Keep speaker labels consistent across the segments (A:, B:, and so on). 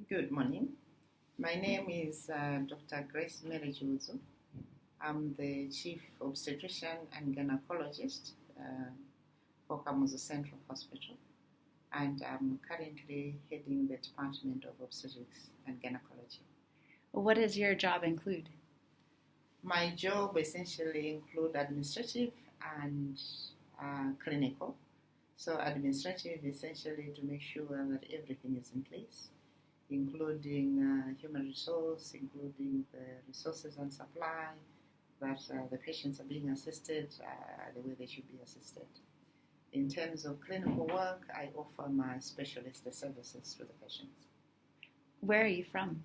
A: Good morning. My name is Dr. Grace Mary Chiudzu. I'm the Chief Obstetrician and Gynecologist for Kamuzu Central Hospital, and I'm currently heading the Department of Obstetrics and Gynecology.
B: What does your job include?
A: My job essentially includes administrative and clinical. So administrative essentially to make sure that everything is in place, including human resource, including the resources and supply, that the patients are being assisted the way they should be assisted. In terms of clinical work, I offer my specialist services to the patients.
B: Where are you from?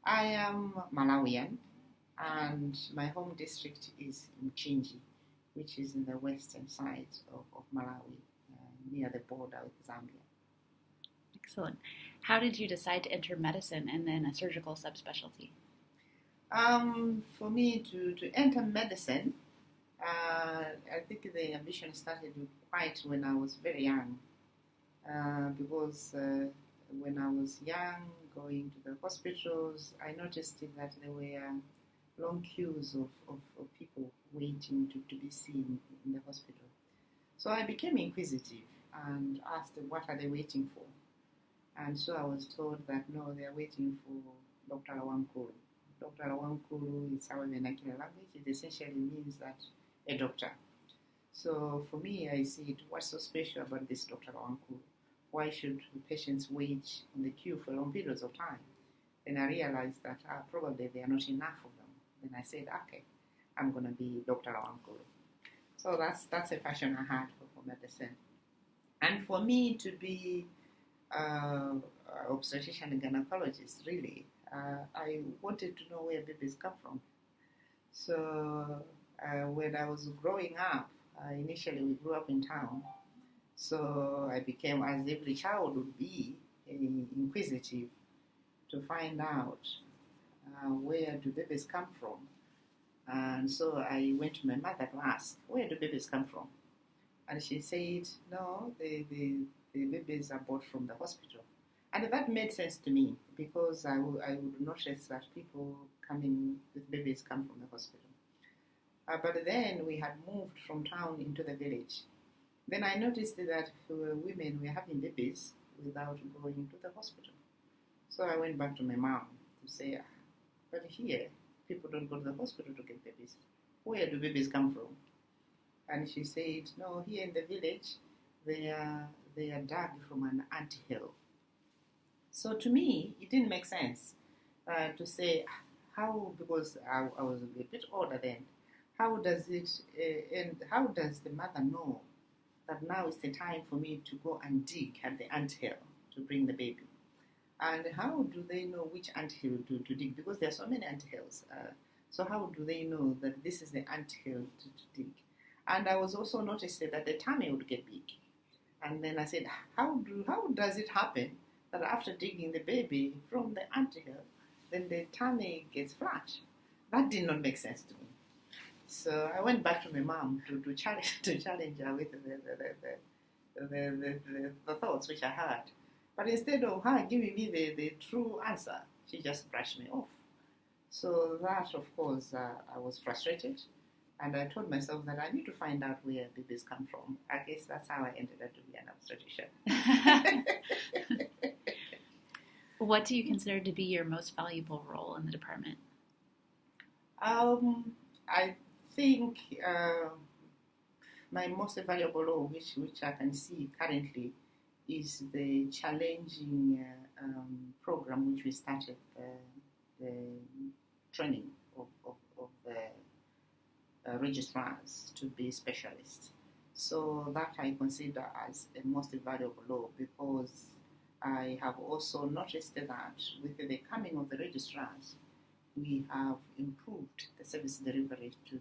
A: I am Malawian, and my home district is Chiudzu, which is in the western side of Malawi, near the border with Zambia.
B: Excellent. How did you decide to enter medicine and then a surgical subspecialty?
A: For me to enter medicine, I think the ambition started quite when I was very young, because when I was young, going to the hospitals, I noticed that there were long queues of people waiting to be seen in the hospital. So I became inquisitive and asked, what are they waiting for? And so I was told that no, they are waiting for Dr. Awankulu. Dr. Awankulu is our vernacular language. It essentially means that a doctor. So for me, I see it, what's so special about this Dr. Awankulu? Why should patients wait in the queue for long periods of time? Then I realized that probably there are not enough of them. Then I said, okay, I'm going to be Dr. Awankulu. So that's a passion I had for medicine. And for me to be obstetrician and gynecologist, really, I wanted to know where babies come from. So when I was growing up, initially we grew up in town. So I became, as every child would be, inquisitive to find out where do babies come from. And so I went to my mother to ask, where do babies come from? And she said, no, the babies are bought from the hospital. And that made sense to me, because I would notice that people coming with babies come from the hospital. But then we had moved from town into the village. Then I noticed that women were having babies without going to the hospital. So I went back to my mom to say, but here, people don't go to the hospital to get babies. Where do babies come from? And she said, no, here in the village, they are dug from an anthill. So to me, it didn't make sense to say how, because I was a bit older then, how does it, and how does the mother know that now is the time for me to go and dig at the anthill to bring the baby? And how do they know which anthill to dig? Because there are so many anthills. So how do they know that this is the anthill to dig? And I was also noticing that the tummy would get big. And then I said, how does it happen that after digging the baby from the anthill, then the tummy gets flat? That did not make sense to me. So I went back to my mom to challenge her with the thoughts which I had. But instead of her giving me the true answer, she just brushed me off. So that, of course, I was frustrated. And I told myself that I need to find out where babies come from. I guess that's how I ended up to be an obstetrician.
B: What do you consider to be your most valuable role in the department?
A: I think my most valuable role, which I can see currently, is the challenging program which we started, the training of the registrars to be specialists. So that I consider as a most valuable role, because I have also noticed that with the coming of the registrars, we have improved the service delivery to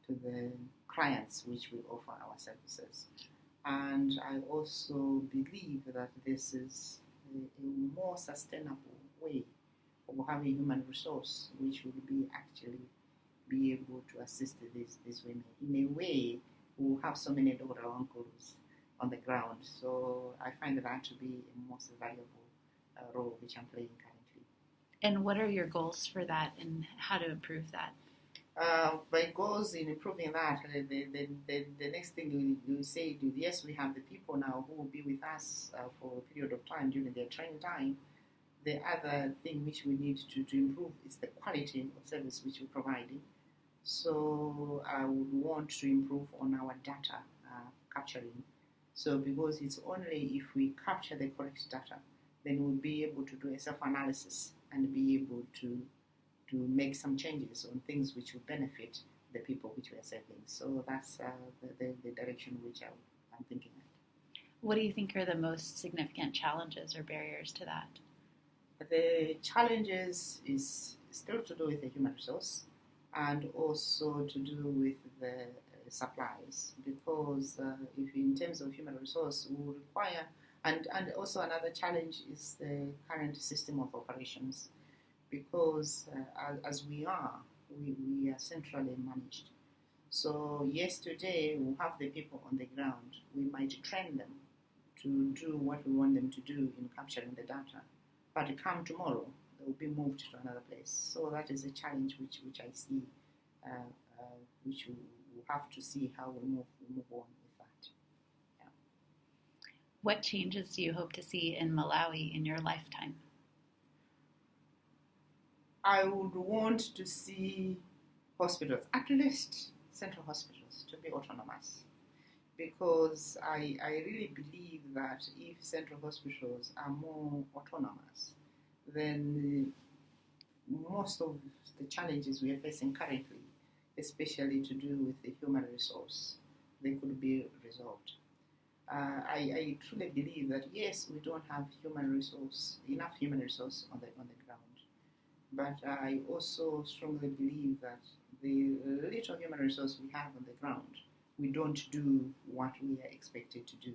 A: the clients which we offer our services. And I also believe that this is a more sustainable way of having human resource which will be actually be able to assist these women. In a way, we will have so many Dr. Uncles on the ground. So I find that to be a most valuable role which I'm playing currently.
B: And what are your goals for that and how to improve that?
A: My goals in improving that, the next thing you say, yes, we have the people now who will be with us for a period of time during their training time. The other thing which we need to improve is the quality of service which we're providing. So I would want to improve on our data capturing. So because it's only if we capture the correct data, then we'll be able to do a self-analysis and be able to make some changes on things which will benefit the people which we are serving. So that's the direction which I'm thinking at.
B: What do you think are the most significant challenges or barriers to that?
A: The challenges is still to do with the human resource and also to do with the supplies, because if in terms of human resource we will require, and also another challenge is the current system of operations, because as we are centrally managed. So yes, today we have the people on the ground. We might train them to do what we want them to do in capturing the data, but come tomorrow they will be moved to another place. So that is a challenge which I see, which we will have to see how we move on with that. Yeah.
B: What changes do you hope to see in Malawi in your lifetime?
A: I would want to see hospitals, at least central hospitals, to be autonomous, because I really believe that if central hospitals are more autonomous, then most of the challenges we are facing currently, especially to do with the human resource, they could be resolved. I truly believe that yes, we don't have enough human resource on the ground. But I also strongly believe that the little human resource we have on the ground, we don't do what we are expected to do.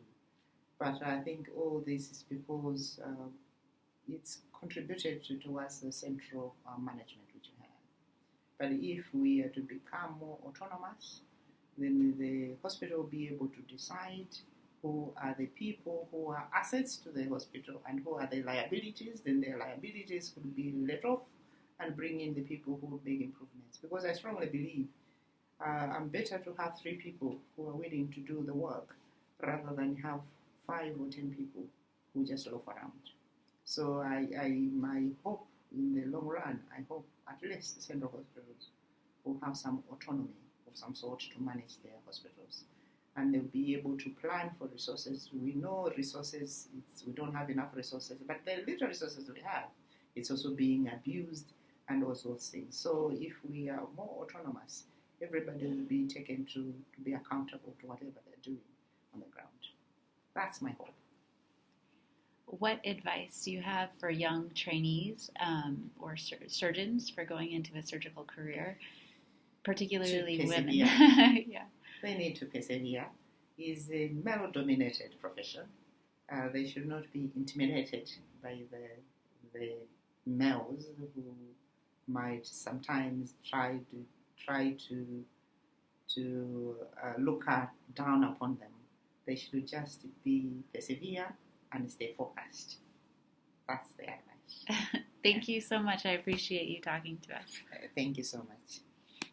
A: But I think all this is because it's contributed towards the central management which we have. But if we are to become more autonomous, then the hospital will be able to decide who are the people who are assets to the hospital and who are the liabilities. Then their liabilities could be let off and bring in the people who will make improvements. Because I strongly believe I'm better to have 3 people who are willing to do the work rather than have 5 or 10 people who just loaf around. So my hope in the long run, I hope at least the central hospitals will have some autonomy of some sort to manage their hospitals. And they'll be able to plan for resources. We know resources, we don't have enough resources, but the little resources we have, it's also being abused and all sorts of things. So if we are more autonomous, everybody will be taken to be accountable to whatever they're doing on the ground. That's my hope.
B: What advice do you have for young trainees or surgeons for going into a surgical career, particularly women?
A: Yeah. They need to persevere. It's a male-dominated profession. They should not be intimidated by the males who might sometimes try to look down upon them. They should just persevere and stay focused. That's the advice.
B: Thank you so much. I appreciate you talking to us.
A: Thank you so much.